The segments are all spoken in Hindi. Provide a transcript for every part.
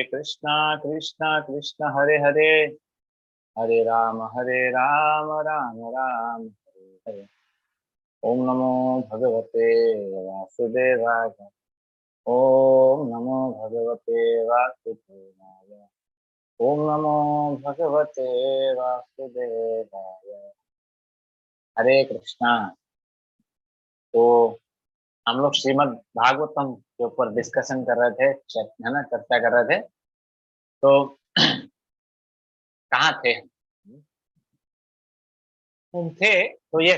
कृष्णा कृष्णा कृष्णा हरे हरे, हरे राम राम राम हरे हरे। ओम नमो भगवते वासुदेवाय। ओम नमो भगवते वासुदेवाय। ओम नमो भगवते वासुदेवाय। हरे कृष्णा। तो हम लोग श्रीमद् भागवतम के ऊपर डिस्कशन कर रहे थे, है ना, चर्चा कर रहे थे। तो कहाँ थे हम थे? तो ये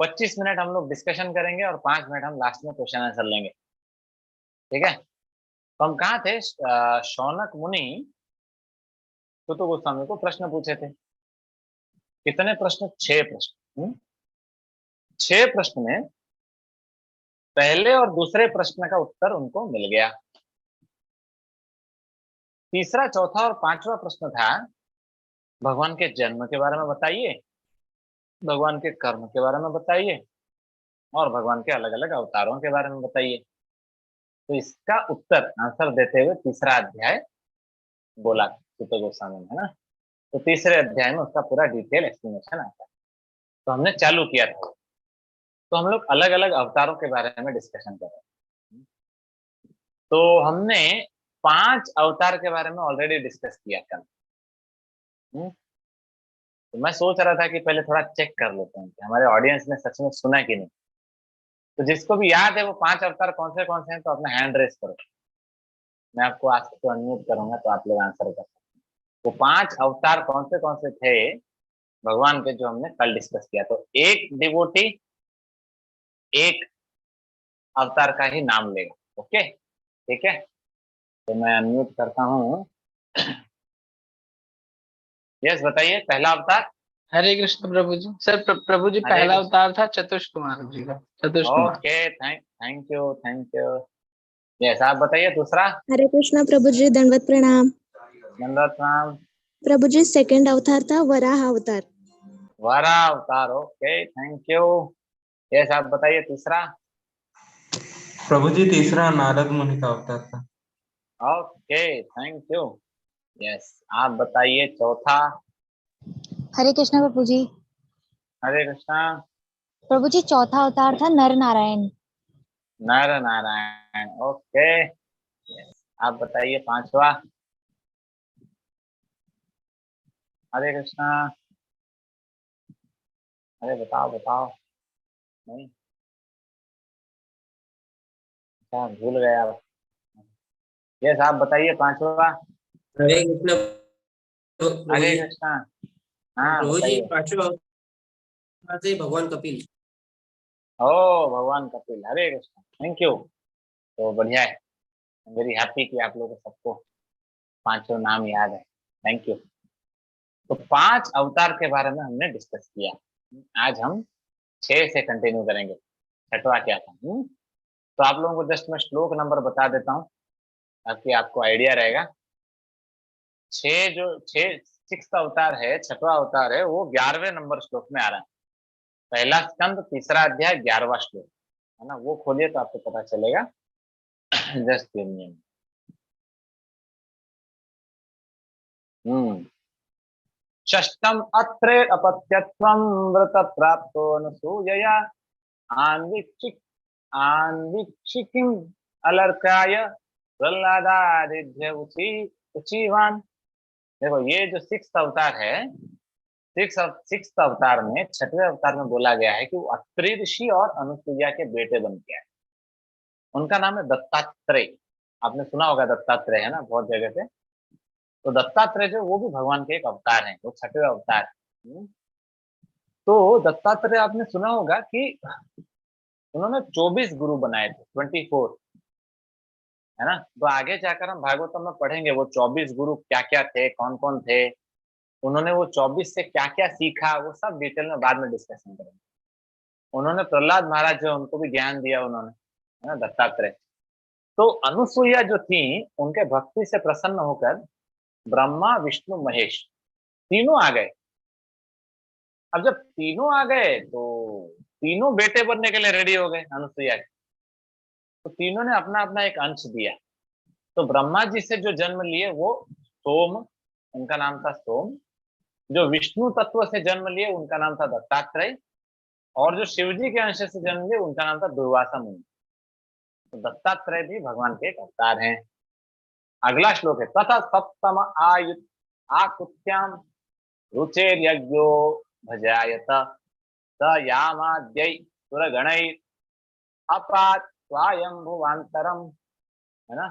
25 मिनट हम लोग डिस्कशन करेंगे और 5 मिनट हम लास्ट में क्वेश्चन आंसर लेंगे। ठीक है? तो हम कहाँ थे? शौनक मुनि सुत गोस्वामी को प्रश्न पूछे थे। कितने प्रश्न? 6 प्रश्न। 6 प्रश्न में पहले और दूसरे प्रश्न का उत्तर उनको मिल गया। तीसरा, चौथा और पांचवा प्रश्न था भगवान के जन्म के बारे में बताइए, भगवान के कर्म के बारे में बताइए और भगवान के अलग अलग अवतारों के बारे में बताइए। तो इसका उत्तर आंसर देते हुए तीसरा अध्याय बोला सुत गोस्वामी ने, है ना। तो तीसरे अध्याय में उसका पूरा डिटेल एक्सप्लेनेशन आता है। तो हमने चालू किया था। तो हम लोग अलग अलग अवतारों के बारे में डिस्कशन कर रहे हैं। तो हमने 5 अवतार के बारे में ऑलरेडी डिस्कस किया कल। तो मैं सोच रहा था कि पहले थोड़ा चेक कर लेते हैं कि हमारे ऑडियंस ने सच में सुना कि नहीं। तो जिसको भी याद है वो 5 अवतार कौन से हैं, तो अपना हैंड रेस करो। मैं आपको आज तो अनम्यूट करूंगा तो आप लोग आंसर कर सकते हैं। वो 5 अवतार कौन से थे भगवान के, जो हमने कल डिस्कस किया। तो एक डिवोटी एक अवतार का ही नाम लेगा। ओके, ठीक है। तो मैं अनम्यूट करता हूँ। यस, बताइए पहला अवतार। हरे कृष्ण प्रभु जी। सर प्रभु जी, हरे पहला कृष्ण। अवतार था चतुष कुमार जी का। Chatush Kumar. Okay, thank you, thank you. Yes, आप बताइए दूसरा। हरे कृष्णा प्रभु जी, दंडवत प्रणाम। नंदत राम। प्रभु जी, सेकंड अवतार था वराह अवतार। वारा अवतार। Okay, thank you. यस, आप बताइए तीसरा। प्रभु जी तीसरा नारद मुनि का अवतार था। Okay, thank you. यस, आप बताइए चौथा। हरे कृष्णा प्रभु जी। हरे कृष्णा। प्रभु जी, चौथा अवतार था नर नारायण। नर नारायण। ओके, यस, आप बताइए पांचवा। हरे कृष्णा। अरे बताओ बताओ। नहीं, अच्छा भूल गए आप। यस, आप बताइए पांचवा। हरे कृष्ण प्रभु हरे जी। कृष्णा। हाँ प्रभु जी बताइए। पांचवा अवतार थे भगवान कपिल। ओ, भगवान कपिल। हरे कृष्णा, थैंक यू। तो बढ़िया है, वेरी हैप्पी कि आप लोगों को सबको पांचों नाम याद है। Thank you. तो 5 अवतार के बारे में हमने डिस्कस किया। आज हम 6 से कंटिन्यू करेंगे। छठवा क्या था? तो आप लोगों को जस्ट मैं श्लोक नंबर बता देता हूँ ताकि आपको आइडिया रहेगा। 6 अवतार है, छठवा अवतार है, वो 11वें नंबर श्लोक में आ रहा है। पहला स्कंद, तीसरा अध्याय, 11वां श्लोक, है ना। वो खोलिए तो आपको पता चलेगा। Just give me. षष्टम अत्रे अपत्यत्वं व्रत प्राप्तो अनुसूयया आन्वीक्षिक आन्वीक्षिकिम अलर्काय प्रह्लादादिध्य उचीवान। देखो, ये जो 6 अवतार है, 6 अवतार में 6वें अवतार में बोला गया है कि वो अत्रि ऋषि और अनुसुईया के बेटे बन के आए। उनका नाम है दत्तात्रेय। आपने सुना होगा दत्तात्रेय, है ना, बहुत जगह पे। तो दत्तात्रेय जो, वो भी भगवान के एक अवतार हैं, वो 6वें अवतार हैं। तो दत्तात्रेय आपने सुना होगा कि उन्होंने 24 गुरु बनाए थे, 24, है ना। तो आगे जाकर हम भागवतम में पढ़ेंगे वो 24 गुरु क्या क्या थे, कौन कौन थे, उन्होंने वो 24 से क्या क्या सीखा, वो सब डिटेल में बाद में डिस्कशन करेंगे। उन्होंने प्रहलाद महाराज जो, उनको भी ज्ञान दिया उन्होंने, है ना, दत्तात्रेय। तो अनुसुईया जो थी, उनके भक्ति से प्रसन्न होकर ब्रह्मा विष्णु महेश तीनों आ गए। अब जब तीनों आ गए तो तीनों बेटे बनने के लिए रेडी हो गए अनुसुईया के। तो तीनों ने अपना अपना एक अंश दिया। तो ब्रह्मा जी से जो जन्म लिए वो सोम, उनका नाम था सोम। जो विष्णु तत्व से जन्म लिए उनका नाम था दत्तात्रेय। और जो शिव जी के अंश से जन्म लिए उनका नाम था दुर्वासा मुनि। तो दत्तात्रेय भी भगवान के एक अवतार हैं। अगला श्लोक है, तथा सप्तम आयु आकुत्याम रुचेर यज्ञो भजायत स यामाद्यै सुरगणैर अपात स्वायंभुवांतरम। है ना।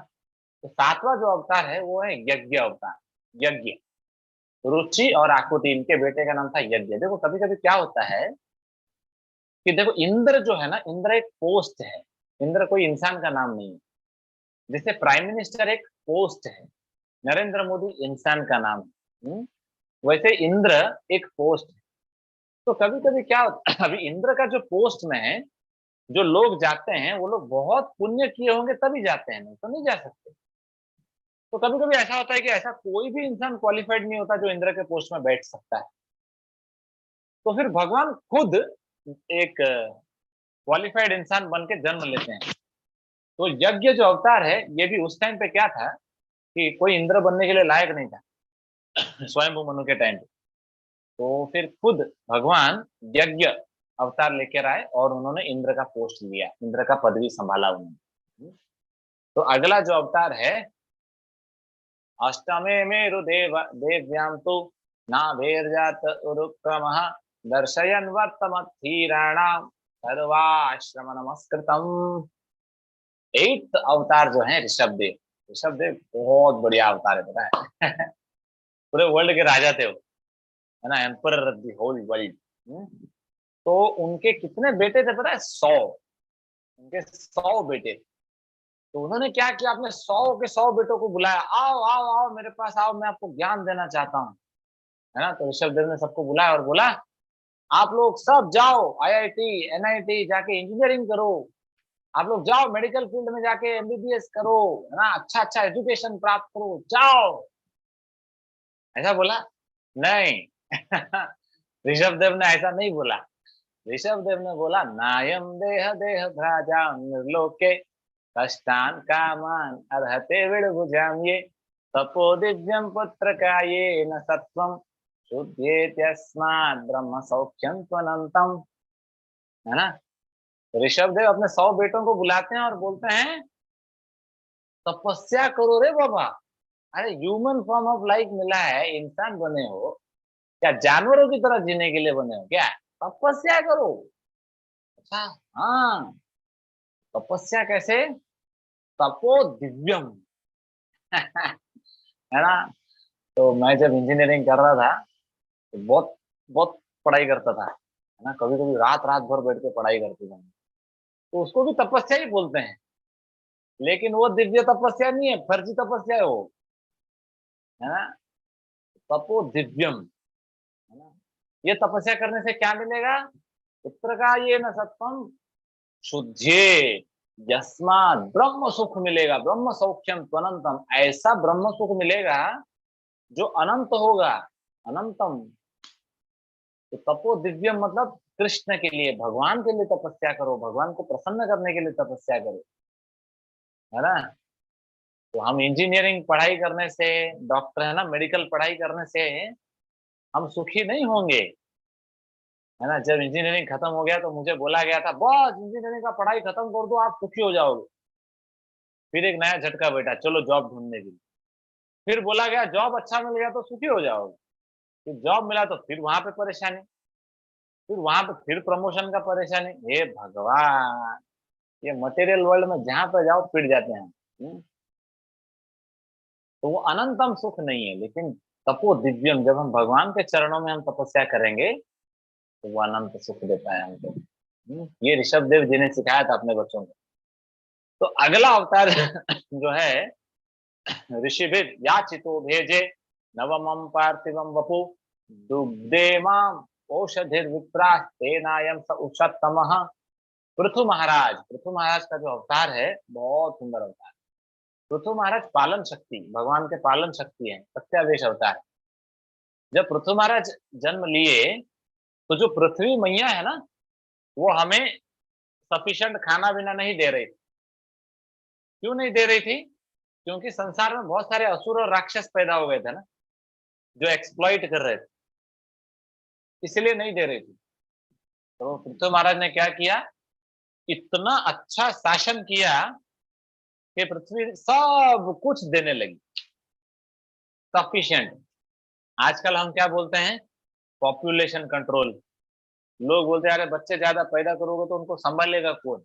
तो सातवां जो अवतार है वो है यज्ञ अवतार। यज्ञ, रुचि और आकुति, इनके बेटे का नाम था यज्ञ। देखो कभी कभी क्या होता है कि देखो इंद्र जो है ना, इंद्र एक पोस्ट है। इंद्र कोई इंसान का नाम नहीं है। जैसे प्राइम मिनिस्टर एक पोस्ट है, नरेंद्र मोदी इंसान का नाम है। वैसे इंद्र एक पोस्ट है। तो कभी कभी क्या होता है, अभी इंद्र का जो पोस्ट में है, जो लोग जाते हैं वो लोग बहुत पुण्य किए होंगे तभी जाते हैं, नहीं तो नहीं जा सकते। तो कभी कभी ऐसा होता है कि ऐसा कोई भी इंसान क्वालिफाइड नहीं होता जो इंद्र के पोस्ट में बैठ सकता है। तो फिर भगवान खुद एक क्वालिफाइड इंसान बन के जन्म लेते हैं। तो यज्ञ जो अवतार है ये भी उस टाइम पे क्या था कि कोई इंद्र बनने के लिए लायक नहीं था स्वयंभू मनु के टाइम पे। तो फिर खुद भगवान यज्ञ अवतार लेकर आए और उन्होंने इंद्र का पोस्ट लिया, इंद्र का पदवी संभाला उन्होंने। तो अगला जो अवतार है, अष्टमे मेरु देव्याम तो नाभेर्जात उरुक्रमः दर्शयन् वर्तमधीराणाम सर्वाश्रम नमस्कृतम। 8th अवतार जो है ऋषभ देव। ऋषभ देव बहुत बढ़िया अवतार है, पता है पूरे वर्ल्ड के राजा थे वो, है ना, emperor of the whole world. तो उनके कितने बेटे थे पता है? 100। उनके 100 बेटे। तो उन्होंने क्या किया, अपने 100 के 100 बेटों को बुलाया, आओ आओ आओ मेरे पास आओ, मैं आपको ज्ञान देना चाहता हूँ। है ना। तो ऋषभ देव ने सबको बुलाया और बोला, आप लोग सब जाओ IIT NIT जाके इंजीनियरिंग करो, आप लोग जाओ मेडिकल फील्ड में जाके MBBS करो, है ना, अच्छा अच्छा एजुकेशन प्राप्त करो, जाओ। ऐसा बोला? नहीं ऋषभ देव ने ऐसा नहीं बोला। ऋषभ देव ने बोला, नायम देह देह भ्राजा निर्लोके कष्टान कामान अर्हते विड़भुजाम ये तपो दिव्यम पुत्र का ये न सत्वम शुद्धेत्यस्मात् ब्रह्म सौख्यम त्वनंतम। है ना। ऋषभ देव अपने 100 बेटों को बुलाते हैं और बोलते हैं, तपस्या करो रे बाबा। अरे ह्यूमन फॉर्म ऑफ लाइफ मिला है, इंसान बने हो क्या? जानवरों की तरह जीने के लिए बने हो क्या? तपस्या करो। अच्छा हाँ, तपस्या कैसे? तपो दिव्यम है ना। तो मैं जब इंजीनियरिंग कर रहा था तो बहुत बहुत पढ़ाई करता था, है ना, कभी कभी रात रात भर बैठ के पढ़ाई करते थे। तो उसको भी तपस्या ही बोलते हैं, लेकिन वो दिव्य तपस्या नहीं है, फर्जी तपस्या है वो, है ना। तपो दिव्यम, है ना। ये तपस्या करने से क्या मिलेगा? पुत्र का ये न सत्वम शुद्धे यस्मात् ब्रह्म सुख मिलेगा, ब्रह्म सौख्यम त्वनंतम। ऐसा ब्रह्म सुख मिलेगा जो अनंत होगा, अनंतम। तो तपो दिव्यम मतलब कृष्ण के लिए, भगवान के लिए तपस्या करो, भगवान को प्रसन्न करने के लिए तपस्या करो, है ना। तो हम इंजीनियरिंग पढ़ाई करने से, डॉक्टर है ना, मेडिकल पढ़ाई करने से हम सुखी नहीं होंगे, है ना। जब इंजीनियरिंग खत्म हो गया तो मुझे बोला गया था, बस इंजीनियरिंग का पढ़ाई खत्म कर दो आप सुखी हो जाओगे। फिर एक नया झटका बैठा, चलो जॉब ढूंढने के लिए। फिर बोला गया जॉब अच्छा मिल गया तो सुखी हो जाओगे। फिर जॉब मिला तो फिर वहां पे परेशानी, फिर वहां पे फिर प्रमोशन का परेशानी। हे भगवान, ये मटेरियल वर्ल्ड में जहां पे जाओ पिट जाते हैं। तो वो अनंतम सुख नहीं है, लेकिन तपो दिव्यम, जब हम भगवान के चरणों में हम तपस्या करेंगे तो वो अनंत सुख देता है हमको। ये ऋषभ देव जी ने सिखाया था अपने बच्चों को। तो अगला अवतार जो है, ऋषिभिर याचितो भेजे नवमं पार्थिवं वपु दुग्धे माम औषधिर विप्रास तेनायम स उषत्तमः। पृथु महाराज। पृथु महाराज का जो अवतार है बहुत सुंदर अवतार। पृथु महाराज पालन शक्ति, भगवान के पालन शक्ति है, सत्यादेश अवतार। जब पृथु महाराज जन्म लिए तो जो पृथ्वी मैया है ना, वो हमें सफिशिएंट खाना पीना नहीं दे रही थी। क्यों नहीं दे रही थी? क्योंकि संसार में बहुत सारे असुर और राक्षस पैदा हो गए थे ना, जो एक्सप्लॉइट कर रहे थे, इसलिए नहीं दे रही थी। तो पृथ्वी महाराज ने क्या किया, इतना अच्छा शासन किया कि पृथ्वी सब कुछ देने लगी, सफिशिएंट। आजकल हम क्या बोलते हैं, पॉपुलेशन कंट्रोल। लोग बोलते हैं अरे बच्चे ज्यादा पैदा करोगे तो उनको संभालेगा कौन,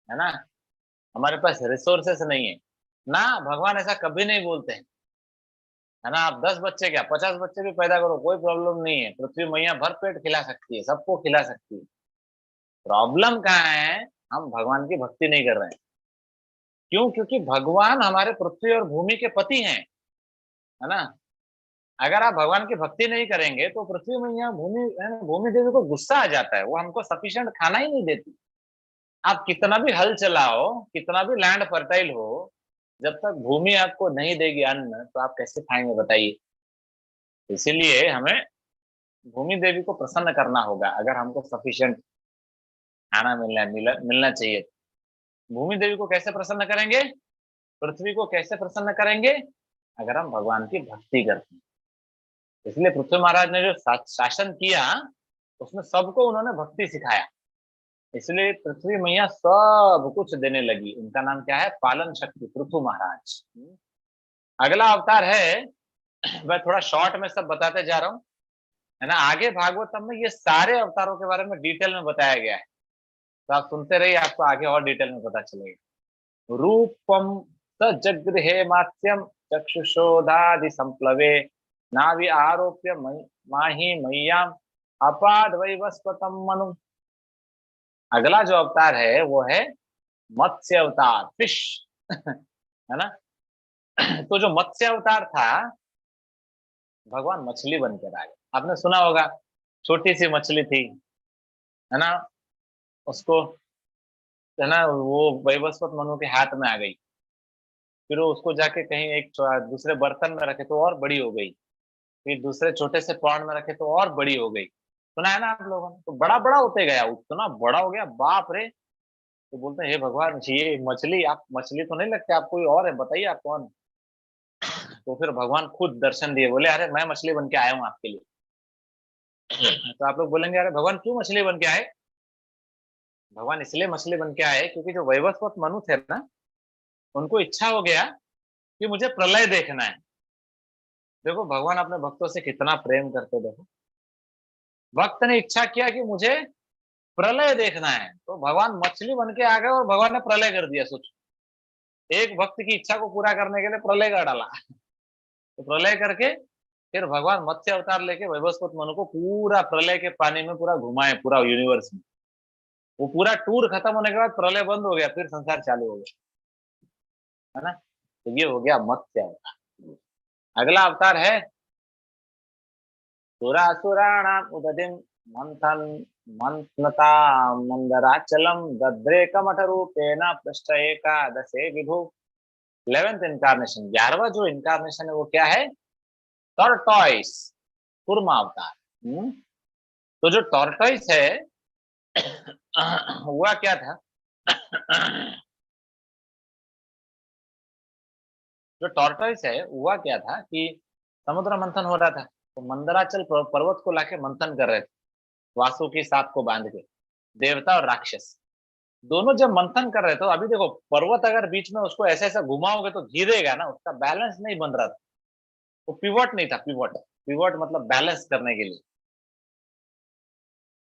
है ना, हमारे पास रिसोर्सेस नहीं है ना। भगवान ऐसा कभी नहीं बोलते हैं, है ना। आप 10 बच्चे क्या 50 बच्चे भी पैदा करो, कोई प्रॉब्लम नहीं है, पृथ्वी मैया भर पेट खिला सकती है, सबको खिला सकती है। प्रॉब्लम कहाँ है, हम भगवान की भक्ति नहीं कर रहे हैं। क्यों? क्योंकि भगवान हमारे पृथ्वी और भूमि के पति हैं, है ना। अगर आप भगवान की भक्ति नहीं करेंगे तो पृथ्वी मैया भूमि देवी को गुस्सा आ जाता है, वो हमको सफिशिएंट खाना ही नहीं देती। आप कितना भी हल चलाओ, कितना भी लैंड फर्टाइल हो, जब तक भूमि आपको नहीं देगी अन्न, तो आप कैसे खाएंगे बताइए। इसीलिए हमें भूमि देवी को प्रसन्न करना होगा। अगर हमको सफिशिएंट खाना मिलना चाहिए, भूमि देवी को कैसे प्रसन्न करेंगे, पृथ्वी को कैसे प्रसन्न करेंगे, अगर हम भगवान की भक्ति करते हैं। इसलिए पृथ्वी महाराज ने जो शासन किया, उसमें सबको उन्होंने भक्ति सिखाया, इसलिए पृथ्वी मैया सब कुछ देने लगी। उनका नाम क्या है, पालन शक्ति पृथ्वी महाराज। अगला अवतार है, मैं थोड़ा शॉर्ट में सब बताते जा रहा हूँ, है ना। आगे भागवतम में ये सारे अवतारों के बारे में डिटेल में बताया गया है, तो आप सुनते रहिए, आपको आगे और डिटेल में पता चलेगा। रूपम सजगृहे मात्यम चक्षुषोधादि संप्लवे नाभि आरोप्य माही मैयाम अपाद वैवस्वतम मनु। अगला जो अवतार है वो है मत्स्य अवतार, फिश, है ना। तो जो मत्स्य अवतार था, भगवान मछली बनकर आ गए। आपने सुना होगा, छोटी सी मछली थी, है ना, उसको, है ना, वो वैवस्वत मनु के हाथ में आ गई। फिर वो उसको जाके कहीं एक दूसरे बर्तन में रखे तो और बड़ी हो गई, फिर दूसरे छोटे से पॉन्ड में रखे तो और बड़ी हो गई। सुना है ना आप लोगों ने, तो बड़ा बड़ा होते गया, उतना बड़ा हो गया, बाप रे। तो बोलते हैं हे भगवान, ये मछली, आप मछली तो नहीं लगते, आप कोई और है, बताइए आप कौन। तो फिर भगवान खुद दर्शन दिए, बोले अरे मैं मछली बन के आया हूँ आपके लिए। तो आप लोग बोलेंगे अरे भगवान क्यों मछली बन के आए। भगवान इसलिए मछली बन के आए क्योंकि जो वैवस्वत मनु थे ना, उनको इच्छा हो गया कि मुझे प्रलय देखना है। देखो भगवान अपने भक्तों से कितना प्रेम करते, देखो भक्त ने इच्छा किया कि मुझे प्रलय देखना है, तो भगवान मछली बन के आ गए और भगवान ने प्रलय कर दिया। सोच, एक भक्त की इच्छा को पूरा करने के लिए प्रलय कर डाला। तो प्रलय करके फिर भगवान मत्स्य अवतार लेके वैवस्वत मनु को पूरा प्रलय के पानी में पूरा घुमाए, पूरा यूनिवर्स में। वो पूरा टूर खत्म होने के बाद प्रलय बंद हो गया, फिर संसार चालू हो गया, है ना। तो ये हो गया मत्स्य अवतार। अगला अवतार है सुरासुराणाम उदधिम मंथन मंथनता मंदराचलम दद्रेकमठ रूपेण पृष्ठ एकादशे विभु। 11th इनकारनेशन, 11वां जो इनकारनेशन है वो क्या है, टॉर्टॉइस, कूर्मा अवतार। तो जो टॉर्टॉइस है हुआ क्या था, जो टॉर्टॉइस है हुआ क्या था कि समुद्र मंथन हो रहा था, तो मंदराचल पर्वत को लाके मंथन कर रहे थे, वासुकी सांप को बांध के, देवता और राक्षस दोनों जब मंथन कर रहे थे। तो अभी देखो, पर्वत अगर बीच में उसको ऐसे ऐसे घुमाओगे तो गिरेगा ना, उसका बैलेंस नहीं बन रहा था, वो पिवट नहीं था। पिवट, पिवट मतलब बैलेंस करने के लिए।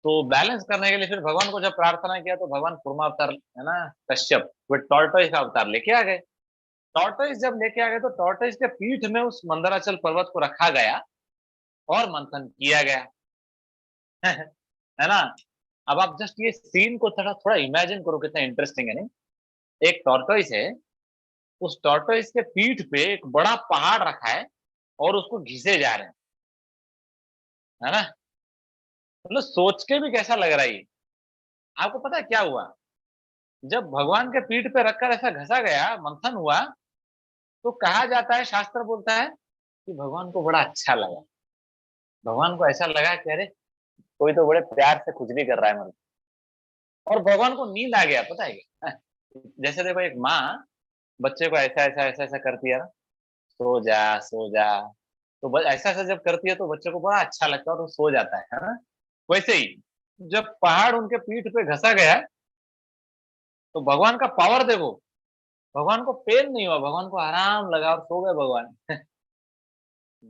तो बैलेंस करने के लिए फिर भगवान को जब प्रार्थना किया तो भगवान कूर्मा अवतार, है ना, कश्यप, वो टॉर्टोइस का अवतार लेके आ गए। टॉर्टोइस जब लेके आ गए तो टॉर्टोइस के पीठ में उस मंदराचल पर्वत को रखा गया और मंथन किया गया। है ना। अब आप जस्ट ये सीन को थोड़ा थोड़ा इमेजिन करो, कितना इंटरेस्टिंग है नहीं। एक टॉर्टोइस है, उस टॉर्टोइस के पीठ पे एक बड़ा पहाड़ रखा है और उसको घिसे जा रहे हैं, है ना। मतलब सोच के भी कैसा लग रहा है ये। आपको पता है क्या हुआ, जब भगवान के पीठ पे रखकर ऐसा घसा गया, मंथन हुआ, तो कहा जाता है, शास्त्र बोलता है कि भगवान को बड़ा अच्छा लगा। भगवान को ऐसा लगा कि अरे कोई तो बड़े प्यार से खुजली कर रहा है मतलब, और भगवान को नींद आ गया, पता है क्या। जैसे देखो, एक माँ बच्चे को ऐसा ऐसा ऐसा ऐसा करती है ना, सो जा सो जा, तो ऐसा ऐसा जब करती है तो बच्चे को बड़ा अच्छा लगता है और वो सो जाता है ना। वैसे ही जब पहाड़ उनके पीठ पे घसा गया तो भगवान का पावर देखो, भगवान को पेन नहीं हुआ, भगवान को आराम लगा और सो गए भगवान।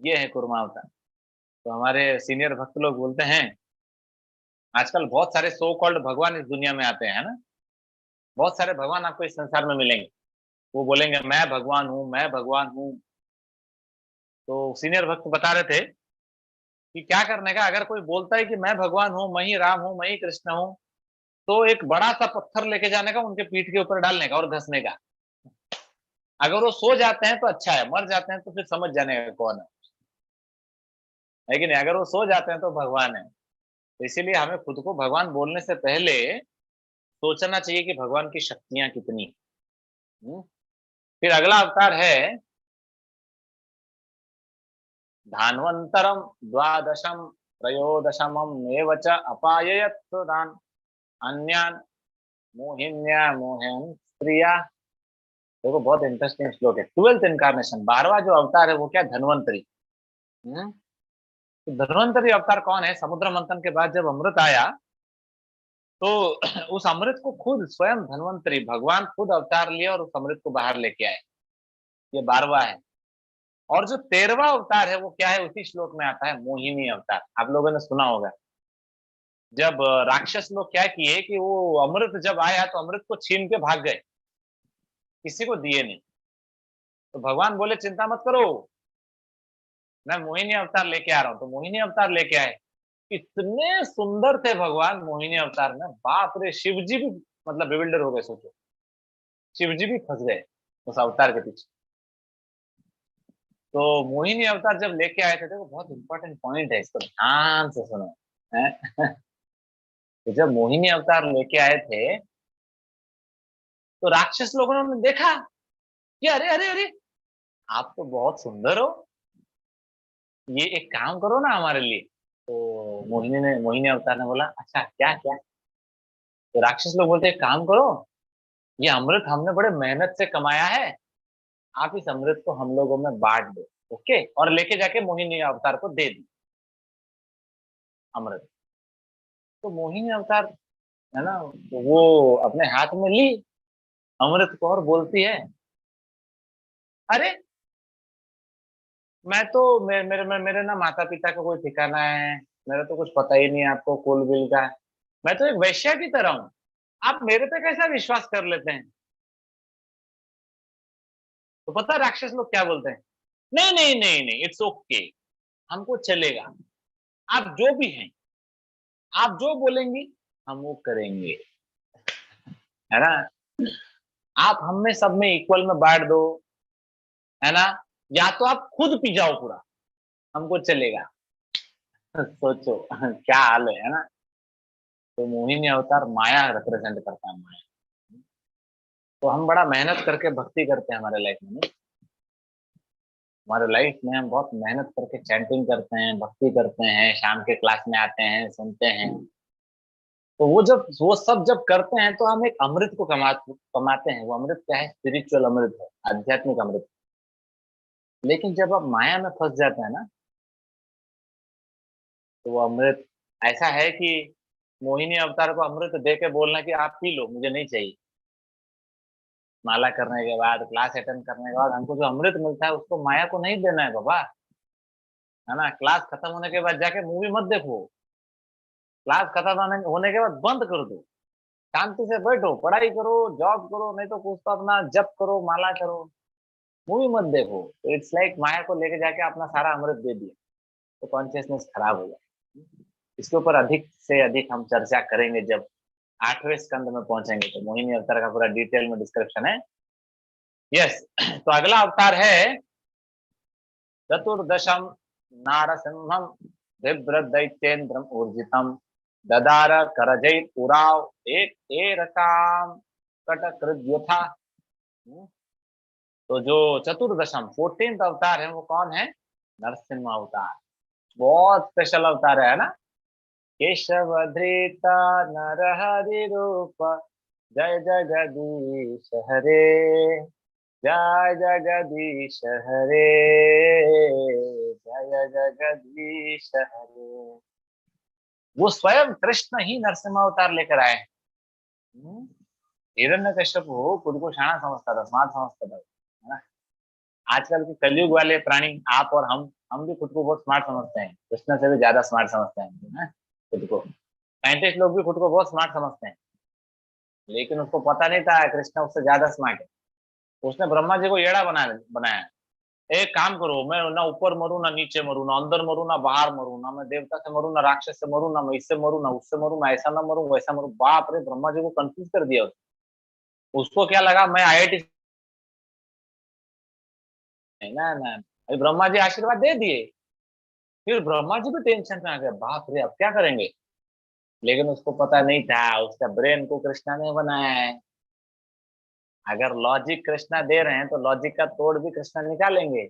ये है कुर्मावतार। तो हमारे सीनियर भक्त लोग बोलते हैं आजकल बहुत सारे सो कॉल्ड भगवान इस दुनिया में आते हैं ना, बहुत सारे भगवान आपको इस संसार में मिलेंगे। वो बोलेंगे मैं भगवान हूँ, मैं भगवान हूँ। तो सीनियर भक्त बता रहे थे कि क्या करने का, अगर कोई बोलता है कि मैं भगवान हूँ, मैं ही राम हूँ, मैं ही कृष्ण हूँ, तो एक बड़ा सा पत्थर लेके जाने का, उनके पीठ के ऊपर डालने का और घसने का। अगर वो सो जाते हैं तो अच्छा है, मर जाते हैं तो फिर समझ जाने का कौन है कि नहीं। अगर वो सो जाते हैं तो भगवान है। तो इसीलिए हमें खुद को भगवान बोलने से पहले सोचना चाहिए कि भगवान की शक्तियां कितनी हैं। फिर अगला अवतार है धान्वंतरम द्वादशम त्रयोदशमम एव च अपाययत् सुरान् अन्यान् मोहिन्या मोहन स्त्रिया। देखो बहुत इंटरेस्टिंग श्लोक है। 12th इनकारनेशन, 12वां जो अवतार है वो क्या, धन्वंतरी। तो धन्वंतरी अवतार कौन है? समुद्र मंथन के बाद जब अमृत आया तो उस अमृत को खुद स्वयं धन्वंतरी भगवान खुद अवतार लिए और उस अमृत को बाहर लेके आए। ये 12वां है। और जो 13वां अवतार है वो क्या है, उसी श्लोक में आता है, मोहिनी अवतार। आप लोगों ने सुना होगा जब राक्षस लोग क्या किए कि वो अमृत जब आया तो अमृत को छीन के भाग गए, किसी को दिए नहीं। तो भगवान बोले चिंता मत करो, मैं मोहिनी अवतार लेके आ रहा हूँ। तो मोहिनी अवतार लेके आए। इतने सुंदर थे भगवान मोहिनी अवतार में, बाप रे, शिव जी भी मतलब बेविल्डर हो गए। सोचो, शिव जी भी फंस गए उस अवतार के पीछे। तो मोहिनी अवतार जब लेके आए थे, देखो बहुत इंपॉर्टेंट पॉइंट है, इसको ध्यान से सुनो है। तो जब मोहिनी अवतार लेके आए थे तो राक्षस लोगों ने देखा कि अरे अरे अरे, आप तो बहुत सुंदर हो, ये एक काम करो ना हमारे लिए। तो मोहिनी अवतार ने बोला अच्छा क्या क्या। तो राक्षस लोग बोलते एक काम करो, ये अमृत हमने बड़े मेहनत से कमाया है, आप इस अमृत को हम लोगों में बांट दो। ओके, और लेके जाके मोहिनी अवतार को दे दी अमृत। तो मोहिनी अवतार है ना, तो वो अपने हाथ में ली अमृत को और बोलती है अरे मैं तो मेरे ना माता पिता का कोई ठिकाना है, मेरा तो कुछ पता ही नहीं है आपको कुल बिल का, मैं तो एक वैश्या की तरह हूँ, आप मेरे पे कैसा विश्वास कर लेते हैं। तो पता है राक्षस लोग क्या बोलते हैं, नहीं नहीं नहीं नहीं, इट्स ओके, हमको चलेगा, आप जो भी हैं, आप जो बोलेंगी हम वो करेंगे, है ना। आप हमें सब में इक्वल में बांट दो, है ना, या तो आप खुद पी जाओ पूरा, हमको चलेगा। सोचो क्या हाल है ना। तो मोहिनी अवतार माया रिप्रेजेंट करता है, माया। तो हम बड़ा मेहनत करके भक्ति करते हैं हमारे लाइफ में, हमारे लाइफ में हम बहुत मेहनत करके चैंटिंग करते हैं, भक्ति करते हैं, शाम के क्लास में आते हैं, सुनते हैं। तो वो जब वो सब जब करते हैं तो हम एक अमृत को कमाते हैं। वो अमृत क्या है, स्पिरिचुअल अमृत है, आध्यात्मिक अमृत। लेकिन जब आप माया में फंस जाते हैं ना, तो वो अमृत ऐसा है कि मोहिनी अवतार को अमृत दे के बोलना कि आप पी लो, मुझे नहीं चाहिए। माला करने के बाद, क्लास अटेंड करने के बाद हमको जो अमृत मिलता है उसको माया को नहीं देना है बाबा, है ना। क्लास खत्म होने के बाद जाके मूवी मत देखो, क्लास खत्म होने के बाद बंद कर दो, शांति से बैठो, पढ़ाई करो, जॉब करो, नहीं तो कुछ तो अपना जप करो, माला करो, मूवी मत देखो। तो इट्स लाइक माया को लेके जाके अपना सारा अमृत दे दिया, तो कॉन्शियसनेस खराब हो जाए। इसके ऊपर अधिक से अधिक हम चर्चा करेंगे जब 8वें स्कंद में पहुंचेंगे, तो मोहिनी अवतार का पूरा डिटेल में डिस्क्रिप्शन है। यस। तो अगला अवतार है चतुर्दशम नारसिंहम बिभ्रदैत्येन्द्रम ऊर्जितम ददार करजै पुराव एक एरकाम कटकृद्यथा। तो जो चतुर्दशम 14th अवतार है वो कौन है, नरसिंह अवतार। बहुत स्पेशल अवतार है ना। केशव धृत नरहरि रूप जय जगदीश हरे, जय जगदीश हरे, जय जगदीश हरे। वो स्वयं कृष्ण ही नरसिम्हा अवतार लेकर आए हैं। हिरण्यकश्यप खुद को शाना समझता था, स्मार्ट समझता था, है ना। आजकल के कलयुग वाले प्राणी आप और हम भी खुद को बहुत स्मार्ट समझते हैं, कृष्ण से भी ज्यादा स्मार्ट समझते हैं, है ना, खुद को। साइंटिस्ट लोग भी खुद को बहुत स्मार्ट समझते हैं, लेकिन उसको पता नहीं था कृष्ण उससे ज्यादा स्मार्ट है। उसने ब्रह्मा जी को येड़ा बनाया। एक काम करो, मैं ना ऊपर मरू ना नीचे मरू, ना अंदर मरू ना बाहर मरू, ना मैं देवता से मरू ना राक्षस से मरू, ना मैं इससे मरू ना उससे मरू, ना ऐसा ना मरू वैसा मरू। बाप रे, ब्रह्मा जी को कंफ्यूज कर दिया। उसको क्या लगा मैं आईआईटी, ना ना, अभी ब्रह्मा जी आशीर्वाद दे दिए। फिर ब्रह्मा जी भी टेंशन में आ गए, बाप रे अब क्या करेंगे। लेकिन उसको पता नहीं था उसका ब्रेन को कृष्णा ने बनाया है। अगर लॉजिक कृष्णा दे रहे हैं तो लॉजिक का तोड़ भी कृष्णा निकालेंगे।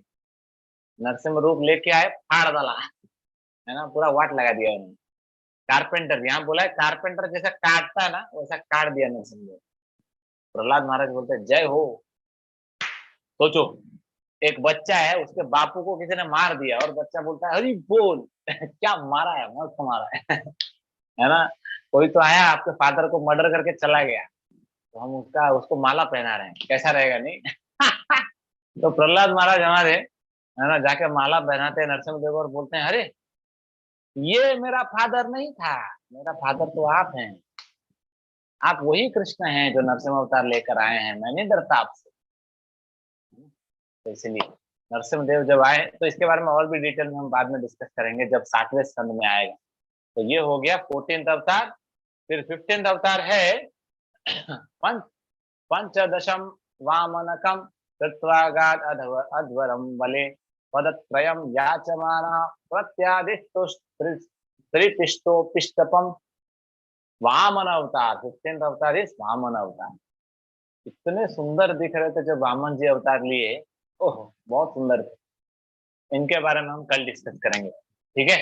नरसिंह रूप लेके आए, फाड़ डाला, है ना, पूरा वाट लगा दिया उन्होंने। कारपेंटर, यहाँ बोला है कारपेंटर जैसा काटता है ना वैसा काट दिया नरसिंह। प्रहलाद महाराज बोलते हैं जय हो। सोचो, एक बच्चा है, उसके बापू को किसी ने मार दिया और बच्चा बोलता है हरी बोल। क्या मारा है, मस्त मारा है ना। कोई तो आया आपके फादर को मर्डर करके चला गया, तो हम उसको माला पहना रहे हैं, कैसा रहेगा नहीं। तो प्रहलाद महाराज हमारे, है ना, जाके माला पहनाते हैं नरसिंह देव और बोलते हैं अरे ये मेरा फादर नहीं था, मेरा फादर तो आप हैं, आप वही कृष्ण हैं जो नरसिंह अवतार लेकर आए हैं, मैं नहीं डरता आपसे। तो इसलिए नरसिंहदेव जब आए, तो इसके बारे में और भी डिटेल में हम बाद में डिस्कस करेंगे जब 7वें स्कंद में आएगा। तो ये हो गया 14th अवतार। फिर 15th अवतार है पंचदशम वामनकम कृत्वागाद अध्वरम बले पदत्रयम याचमाना प्रत्यादिष्टो पिष्टपम। वामन अवतार, 15th अवतार इस वामन अवतार। इतने सुंदर दिख रहे थे जब वामन जी अवतार लिए, ओह बहुत सुंदर थे। इनके बारे में हम कल डिस्कस करेंगे, ठीक है।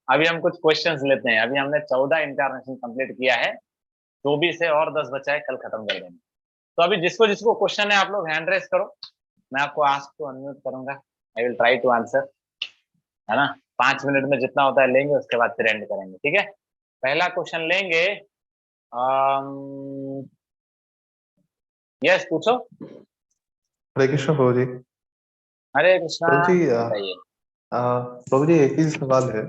अभी हम कुछ क्वेश्चंस लेते हैं। अभी हमने 14 इंटरनेशनल कंप्लीट किया है, 24 है और 10 बचा है, कल खत्म कर देंगे। तो अभी जिसको जिसको क्वेश्चन है आप लोग हैंड रेस करो, मैं आपको आस्क टू अनम्यूट करूंगा, I will try to answer, है ना। 5 मिनट में जितना होता है लेंगे, उसके बाद फिर एंड करेंगे, ठीक है। पहला क्वेश्चन लेंगे, यस पूछो। हरे कृष्ण प्रभु जी। हरे कृष्णा, प्रभु जी बताइए। प्रभु जी एक ही सवाल है।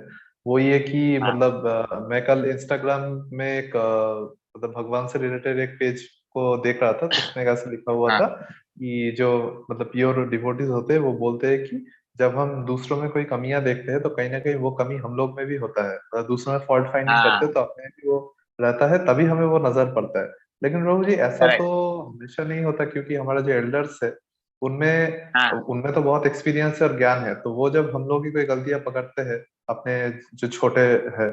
वो ये कि हाँ मतलब मैं कल इंस्टाग्राम में एक मतलब भगवान से रिलेटेड एक पेज को देख रहा था, तो उसमें एक ऐसा लिखा हुआ हाँ था कि जो मतलब प्योर डिवोटीज होते हैं वो बोलते हैं कि जब हम दूसरों में कोई कमियां देखते हैं तो कहीं ना कहीं वो कमी हम लोग में भी होता है, मतलब दूसरों में फॉल्ट फाइंडिंग करते हैं हाँ, तो अपने में भी वो रहता है, तभी हमें वो नजर पड़ता है। लेकिन प्रभु जी ऐसा तो करेक्ट। हमेशा नहीं होता, क्योंकि हमारा जो एल्डर्स है उनमें हाँ उनमें तो बहुत एक्सपीरियंस है और ज्ञान है, तो वो जब हम लोग की कोई गलतियां पकड़ते हैं अपने जो छोटे हैं,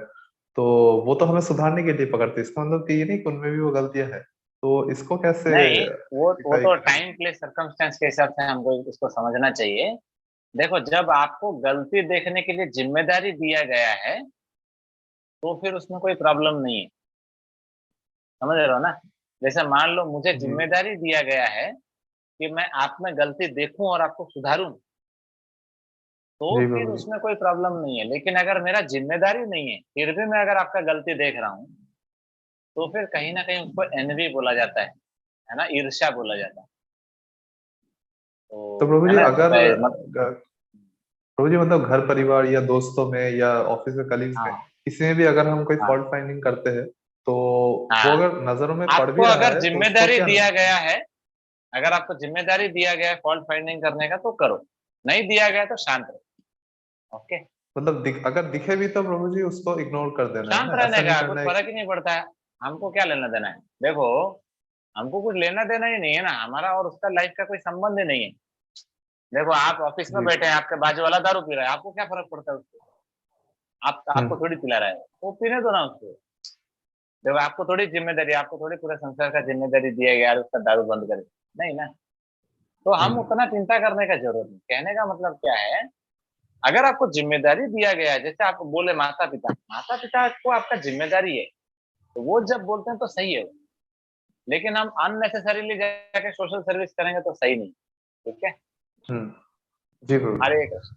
तो वो तो हमें सुधारने के लिए पकड़ते हैं। इसका मतलब कि ये नहीं कि उनमें भी वो गलतियां हैं, तो इसको कैसे नहीं, वो rectify तो करें? टाइम प्लेस सर्कमस्टेंस के हिसाब से हमको इसको समझना चाहिए। देखो, जब आपको गलती देखने के लिए जिम्मेदारी दिया गया है तो फिर उसमें कोई प्रॉब्लम नहीं है, समझ रहे हो ना। जैसे मान लो मुझे जी जिम्मेदारी दिया गया है कि मैं आप में गलती देखूं और आपको सुधारूं, तो जी फिर प्रभु जी। उसमें कोई प्रॉब्लम नहीं है। लेकिन अगर मेरा जिम्मेदारी नहीं है फिर भी मैं अगर आपका गलती देख रहा हूँ, तो फिर कहीं ना कहीं उसको एनवी बोला जाता है ना, ईर्ष्या बोला जाता है। तो तो प्रभु है जी ना, तो अगर मत, प्रभु जी मतलब घर परिवार या दोस्तों में या ऑफिस में कलीग्स में हाँ किसी में भी अगर हम कोई हाँ फॉल्ट फाइंडिंग करते हैं, तो वो हाँ, अगर नजरों में पड़ आपको भी रहा अगर है तो उसको जिम्मेदारी क्या? दिया गया है, अगर आपको जिम्मेदारी दिया गया है फॉल्ट फाइंडिंग करने का तो करो, नहीं दिया गया तो शांत रहो। ओके, मतलब अगर दिखे भी तो प्रभु जी उसको इग्नोर कर देना है शांत ना, रहने ऐसा नहीं का कुछ करना है फर्क कि? ही नहीं पड़ता है। हमको क्या लेना देना है, देखो, हमको कुछ लेना देना ही नहीं है ना, हमारा और उसका लाइफ का कोई संबंध ही नहीं है। देखो, आप ऑफिस में जी। बैठे हैं, आपके बाजू वाला दारू पी रहा है, आपको क्या फर्क पड़ता है उसको। आपको हम्म। थोड़ी पिला रहा है वो, पीने दो ना उसको। देखो, आपको थोड़ी जिम्मेदारी, आपको थोड़ी पूरे संसार का जिम्मेदारी दिया गया है उसका दारू बंद कर, नहीं ना। तो हम हम्म। उतना चिंता करने का जरूरत नहीं। कहने का मतलब क्या है, अगर आपको जिम्मेदारी दिया गया है, जैसे आप बोले माता पिता को आपका जिम्मेदारी है, तो वो जब बोलते हैं तो सही है। लेकिन हम अननेसेसरीली जाके सोशल सर्विस करेंगे तो सही नहीं। ठीक है, जी प्रभु, हरे कृष्ण।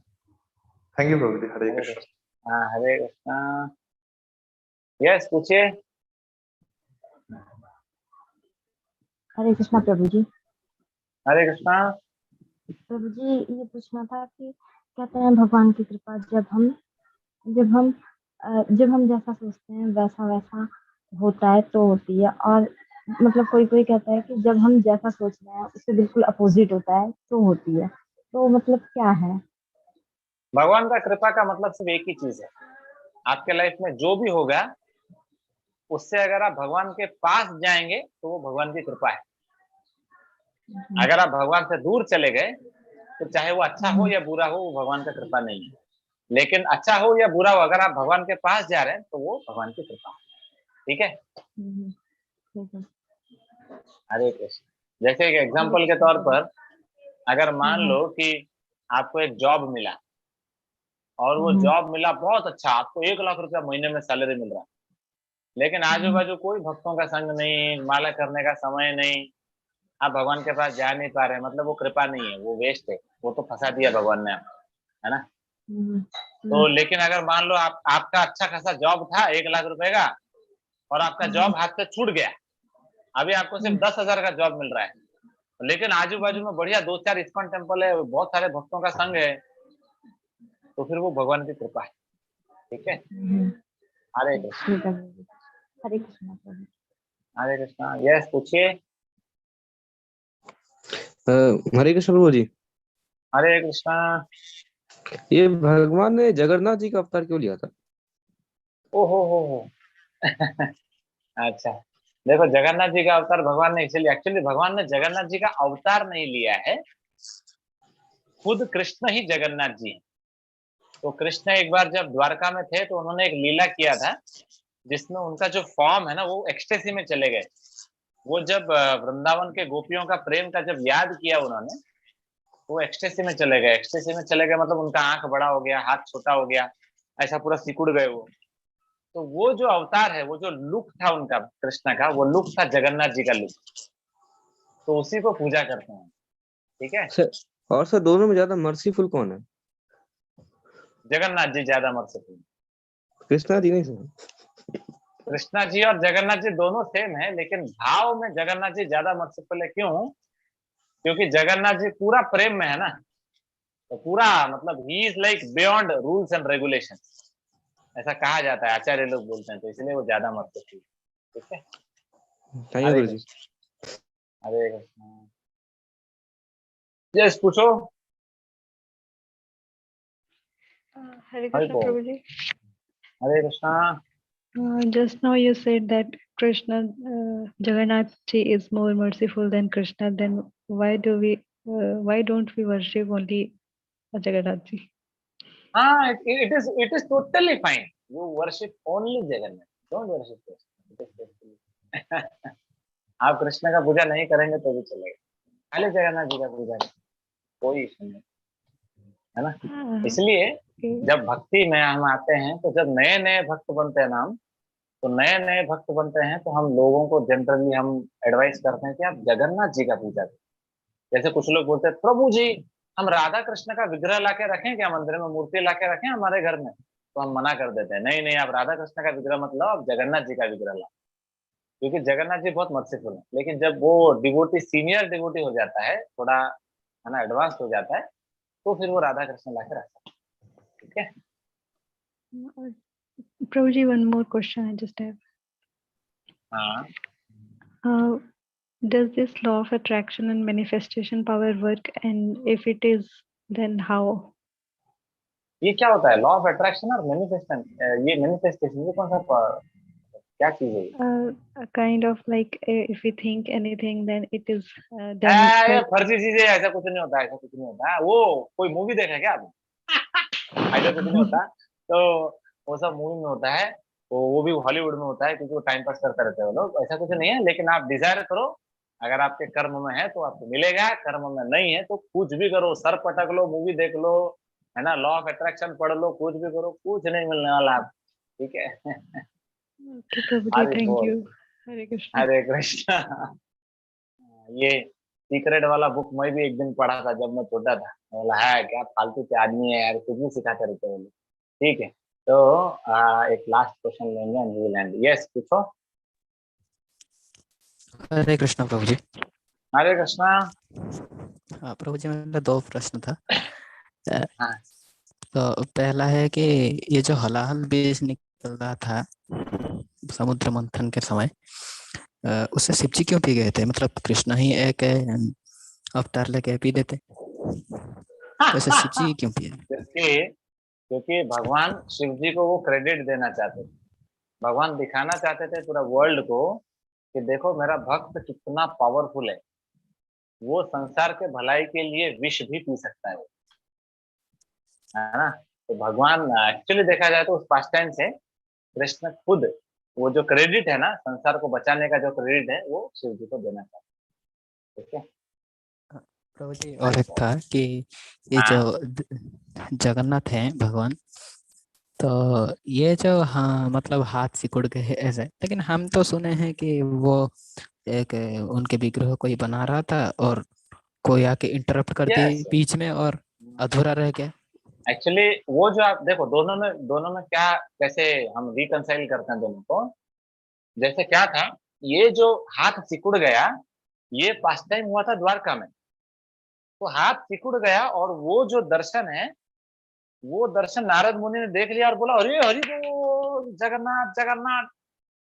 थैंक यू प्रभु जी, हरे हरे कृष्ण। कृष्ण। हाँ, हरे कृष्णा। यस, पूछिए। हरे कृष्णा प्रभु जी। हरे कृष्णा। प्रभु जी, ये पूछना था कि कहते हैं भगवान की कृपा जब हम जैसा सोचते हैं वैसा वैसा होता है तो होती है, और मतलब कोई कोई कहता है कि जब हम जैसा सोच रहे हैं उससे बिल्कुल अपोजिट होता है तो होती है, तो मतलब क्या है? भगवान का कृपा का मतलब सिर्फ एक ही चीज है, आपके लाइफ में जो भी होगा उससे अगर आप भगवान के पास जाएंगे तो वो भगवान की कृपा है। अगर आप भगवान से दूर चले गए तो चाहे वो अच्छा हो या बुरा हो, वो भगवान का कृपा नहीं है। लेकिन अच्छा हो या बुरा हो, अगर आप भगवान के पास जा रहे हैं तो वो भगवान की कृपा है। ठीक है, ठीक है। हरे कृष्ण। जैसे एक एग्जांपल के तौर पर, अगर मान लो कि आपको एक जॉब मिला और वो जॉब मिला बहुत अच्छा, आपको 1 लाख रुपया महीने में सैलरी मिल रहा है, लेकिन आजू बाजू कोई भक्तों का संग नहीं, माला करने का समय नहीं, आप भगवान के पास जा नहीं पा रहे, मतलब वो कृपा नहीं है, वो वेस्ट है, वो तो फंसा दिया भगवान ने आपको, है ना। तो लेकिन अगर मान लो आपका अच्छा खासा जॉब था 1 लाख रुपए का, और आपका जॉब हाथ से छूट गया, अभी आपको सिर्फ 10,000 का जॉब मिल रहा है, लेकिन आजू बाजू में बढ़िया 2-4 इस्कॉन टेम्पल है, बहुत सारे भक्तों का संग है, तो फिर वो भगवान की कृपा है। ठीक है, हरे कृष्ण। ठीक है प्रभु जी। हरे कृष्णा प्रभु। हरे कृष्णा। यस, पूछिए। हरे कृष्ण प्रभु जी। हरे कृष्णा। ये भगवान ने जगन्नाथ जी का अवतार क्यों लिया था? ओहो हो। अच्छा, देखो, जगन्नाथ जी का अवतार भगवान ने एक्चुअली भगवान ने जगन्नाथ जी का अवतार नहीं लिया है, खुद कृष्ण ही जगन्नाथ जी हैं। तो कृष्ण एक बार जब द्वारका में थे तो उन्होंने एक लीला किया था, जिसमें उनका जो फॉर्म है ना वो एक्सटेसी में चले गए। वो जब वृंदावन के गोपियों का प्रेम का जब याद किया उन्होंने, वो एक्सटेसी में चले गए। एक्सटेसी में चले गए मतलब उनका आंख बड़ा हो गया, हाथ छोटा हो गया, ऐसा पूरा सिकुड़ गए वो। तो वो जो अवतार है, वो जो लुक था उनका कृष्ण का, वो लुक था जगन्नाथ जी का लुक, तो उसी को पूजा करते हैं। ठीक है, सर, और सर दोनों में ज्यादा मर्सीफुल कौन है? जगन्नाथ जी ज्यादा मर्सीफुल। कृष्णा जी नहीं सर? कृष्णा जी और जगन्नाथ जी दोनों सेम है, लेकिन भाव में जगन्नाथ जी ज्यादा मर्सीफुल है। क्यों? क्योंकि जगन्नाथ जी पूरा प्रेम में है ना, तो पूरा मतलब he is like beyond rules and regulation, ऐसा कहा जाता है, आचार्य लोग बोलते हैं, तो इसलिए वो ज्यादा मर्सीफुल। ठीक है, thank you Hare Guru ji. Krishna. Hare Krishna. Yes, पूछो। Hare हरि Krishna बोल। Prabhuji. Hare Krishna. Just now you said that Krishna, Jagannath ji is more merciful than Krishna. Then why don't we worship only Jagannath ji? हाँ, it is totally fine. You worship only Jagannath. Don't worship Krishna. It is totally आप कृष्ण का पूजा नहीं करेंगे तो भी चलेगा, खाली जगन्नाथ जी का पूजा करें, कोई इशू नहीं, है ना। इसलिए जब भक्ति में हम आते हैं, तो जब नए नए भक्त बनते हैं ना हम, तो नए नए भक्त बनते हैं तो हम लोगों को जनरली हम एडवाइस करते हैं कि आप जगन्नाथ जी का पूजा करें। जैसे कुछ लोग बोलते हैं, प्रभु जी हम राधा कृष्ण का विग्रह लाके रखें क्या, मंदिर में मूर्ति लाके रखें हमारे घर में, तो हम मना कर देते हैं, नहीं नहीं, आप राधा कृष्ण का विग्रह मत लाओ, आप जगन्नाथ जी का विग्रह लाओ, क्योंकि जगन्नाथ जी बहुत मर्सीफुल है। लेकिन जब वो डिवोटी सीनियर डिवोटी हो जाता है, थोड़ा है ना एडवांस हो जाता है, तो फिर वो राधा कृष्ण लाके रखता है। ठीक है, Prabhuji, one more question I just have. हाँ। Does this law of attraction and manifestation power work? And if it is, then how? ये क्या होता है लॉ ऑफ अट्रैक्शन और मैनिफेस्टेशन? ये मैनिफेस्टेशन ये कौन सा क्या चीज है? Kind of like if we think anything, then it is ये done. फर्जी चीज है, ऐसा कुछ नहीं होता, ऐसा कुछ नहीं होता। वो कोई मूवी देखा क्या आपने? ऐसा कुछ नहीं होता। तो वो सब मूवी में होता है, वो भी हॉलीवुड में होता है, क्योंकि वो टाइम पास करते रहते हैं वो लोग, ऐसा कुछ नहीं है। लेकिन आप डिजायर करो, अगर आपके कर्म में है तो आपको मिलेगा, कर्म में नहीं है तो कुछ भी करो, सर पटक लो, मूवी देख लो, है ना, लॉ ऑफ अट्रैक्शन पढ़ लो, कुछ भी करो, कुछ नहीं मिलने वाला आप। ठीक है। Okay, Prabhuji, हरि thank बोल। you. Hare Krishna. हरे कृष्णा। ये सीक्रेट वाला बुक मैं भी एक दिन पढ़ा था जब मैं छोटा था। मैं बोला है क्या फालतू के आदमी है यार, कुछ भी सिखाते रहते हैं बोले। ठीक है, तो एक लास्ट क्वेश्चन लेंगे and we will end. Yes, पूछो। हरे कृष्णा प्रभु जी। हरे कृष्णा। हाँ प्रभु जी, मेरा 2 प्रश्न था। हाँ। तो पहला है कि ये जो हलाहल बीज निकल रहा था समुद्र मंथन के समय, उससे शिव जी क्यों पी गए थे? मतलब कृष्ण ही एक अवतार लेके पी देते, तो ऐसे शिव जी क्यों पिए? क्योंकि क्योंकि भगवान शिव जी को वो क्रेडिट देना चाहते थे। भगवान दिखाना चाहते थे पूरा वर्ल्ड को कि देखो मेरा भक्त कितना पावरफुल है, वो संसार के भलाई के लिए विष भी पी सकता है ना। तो भगवान एक्चुअली देखा जाए तो उस पास टाइम से कृष्ण खुद वो जो क्रेडिट है ना, संसार को बचाने का जो क्रेडिट है वो शिव जी को देना चाहते। ठीक है प्रभु जी, और एक था कि ये जो जगन्नाथ हैं भगवान, तो ये जो हाँ मतलब हाथ सिकुड़ गए ऐसे, लेकिन हम तो सुने हैं कि वो एक उनके विग्रह कोई बना रहा था और कोई आके इंटरप्ट कर दी यस। बीच में और अधूरा रह गया। एक्चुअली वो जो आप देखो दोनों में क्या कैसे हम रिकंसाइल करते हैं दोनों को। जैसे क्या था, ये जो हाथ सिकुड़ गया ये पास टाइम हुआ था द्वारका में। तो हाथ सिकुड़ गया और वो जो दर्शन है वो दर्शन नारद मुनि ने देख लिया और बोला अरे हरि बोल जगन्नाथ जगन्नाथ।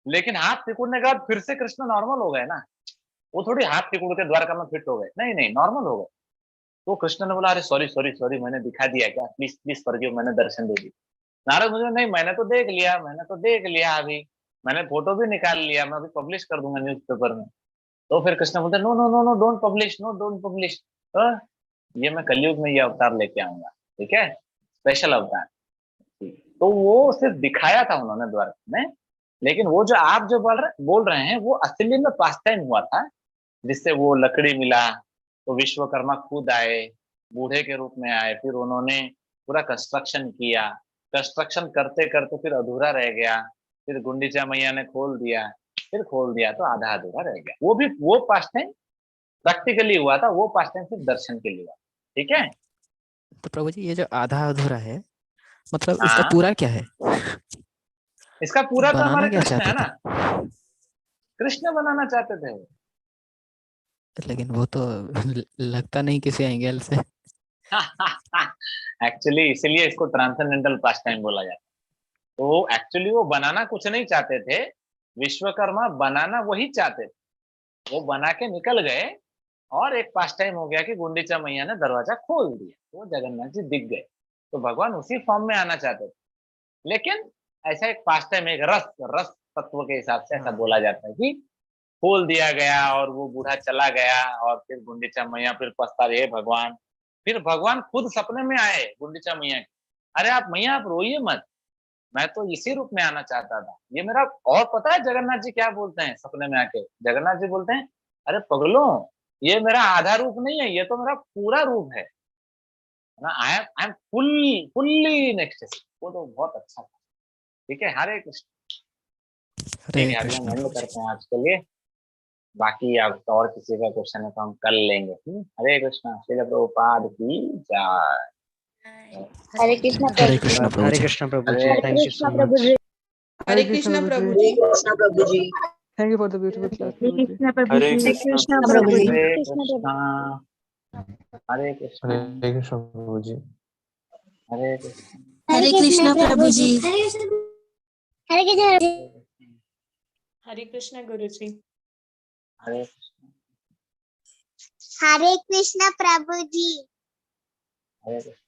लेकिन हाथ सिकुड़ने के बाद फिर से कृष्ण नॉर्मल हो गए ना। वो थोड़ी हाथ सिकुड़ के द्वारका में फिट हो गए, नहीं नहीं नॉर्मल हो गए। तो कृष्ण ने बोला अरे सॉरी सॉरी सॉरी, मैंने दिखा दिया क्या, प्लीज प्लीज फॉरगिव, मैंने दर्शन दे दी। नारद मुनि नहीं, मैंने तो देख लिया, मैंने तो देख लिया, अभी मैंने फोटो भी निकाल लिया, मैं अभी पब्लिश कर दूंगा न्यूज़पेपर में। तो फिर कृष्ण बोलते no no no no don't publish, no don't publish. ये मैं कलयुग में ये अवतार लेके आऊंगा, ठीक है, स्पेशल अवतार। तो वो सिर्फ दिखाया था उन्होंने द्वारका में। लेकिन वो जो आप जो बोल रहे हैं वो असली में पास टाइम हुआ था, जिससे वो लकड़ी मिला तो विश्वकर्मा खुद आए, बूढ़े के रूप में आए, फिर उन्होंने पूरा कंस्ट्रक्शन किया। कंस्ट्रक्शन करते करते फिर अधूरा रह गया, फिर गुंडीचा मैया ने खोल दिया, फिर खोल दिया तो आधा अधूरा रह गया। वो भी वो पास टाइम प्रैक्टिकली हुआ था, वो पास टाइम सिर्फ दर्शन के लिए हुआ। ठीक है। तो प्रभु जी, ये जो आधा अधूरा है मतलब इसका हाँ, पूरा क्या है? इसका पूरा तो बनाना हमारे क्या कृष्ण है चाहते ना, थे? कृष्ण बनाना चाहते थे वो। लेकिन वो तो लगता नहीं किसी एंगल से। एक्चुअली इसीलिए इसको ट्रांसेंडेंटल पास टाइम बोला जाता है। तो एक्चुअली वो बनाना कुछ नहीं चाहते थे, विश्वकर्मा बनाना वही चाहते थे। वो बना के निकल गए और एक पास टाइम हो गया कि गुंडीचा मैया ने दरवाजा खोल दिया, तो जगन्नाथ जी दिख गए। तो भगवान उसी फॉर्म में आना चाहते थे। लेकिन ऐसा एक पास टाइम, एक रस रस तत्व के हिसाब से ऐसा बोला जाता है कि खोल दिया गया और वो बूढ़ा चला गया और फिर गुंडीचा मैया फिर पछता रहे भगवान। फिर भगवान खुद सपने में आए गुंडीचा मैया के, अरे आप मैया आप रोइए मत, मैं तो इसी रूप में आना चाहता था, ये मेरा। और पता है जगन्नाथ जी क्या बोलते हैं सपने में आके? जगन्नाथ जी बोलते हैं अरे पगलो, ये मेरा आधा रूप नहीं है, ये तो मेरा पूरा रूप है ना। I am fully next. वो तो बहुत अच्छा था। ठीक है, हरे कृष्ण। हरे ठीक है, अभी हम कृष्ण एंड प्रभु जी। करते हैं आज के लिए। बाकी आप और किसी का क्वेश्चन है तो हम कल लेंगे। हरे कृष्णा। श्रील प्रभुपाद की जय। Hare Krishna Hare Prabhu ji. Krishna Prabhu Hare ji. Krishna Prabhu ji, Hare Hare thank you Krishna so Prabhu much. Ji. Hare Krishna Prabhu ji. Krishna Prabhu ji. Thank you for the beautiful class, Hare Prabhuji. Krishna Prabhu Hare ji. Hare Krishna Krishna Prabhu Prabhu ji. Ji. Hare Krishna Prabhu Krishna. Hare Krishna. Hare Krishna Prabhu ji. Hare Krishna. Hare Krishna Prabhu ji. Hare Krishna. Hare Krishna गुरु जी। हरे कृष्णा। हरे कृष्णा प्रभु जी। हरे कृष्णा।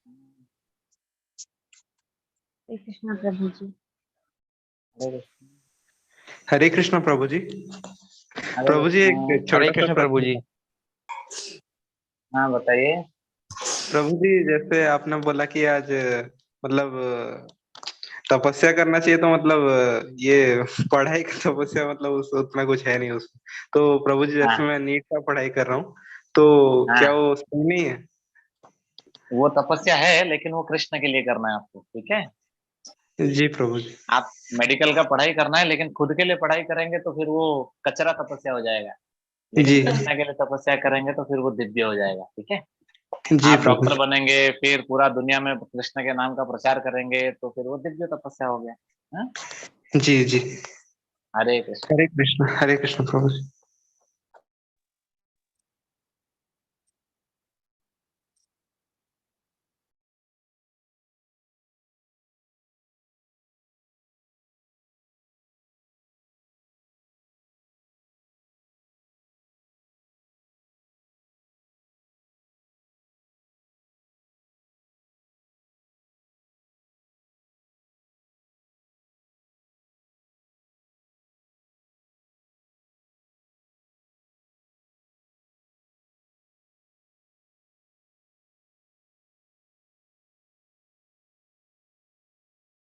हरे कृष्णा प्रभु जी। हरे कृष्णा। हरे कृष्ण प्रभु जी। हरे प्रभु जी, कृष्णा। एक हरे छोटा सा कृष्ण प्रभु प्रश्न जी। था। हाँ बताइए। प्रभु जी, जैसे आपने बोला कि आज मतलब तपस्या करना चाहिए, तो मतलब ये पढ़ाई का तपस्या मतलब उस उतना कुछ है नहीं उसमें। तो प्रभु जी, हाँ जैसे मैं नीट का पढ़ाई कर रहा हूँ, तो क्या हाँ, वो सही नहीं है? वो तपस्या है लेकिन वो कृष्ण के लिए करना है आपको। ठीक है, जी प्रभु जी। आप मेडिकल का पढ़ाई करना है, लेकिन खुद के लिए पढ़ाई करेंगे तो फिर वो कचरा तपस्या हो जाएगा। लेकिन जी कृष्ण के लिए तपस्या करेंगे तो फिर वो दिव्य हो जाएगा। ठीक है, जी आप प्रभु डॉक्टर जी। बनेंगे, फिर पूरा दुनिया में कृष्ण के नाम का प्रचार करेंगे तो फिर वो दिव्य तपस्या हो गया। हाँ? जी जी। हरे कृष्ण। हरे कृष्ण प्रभु जी।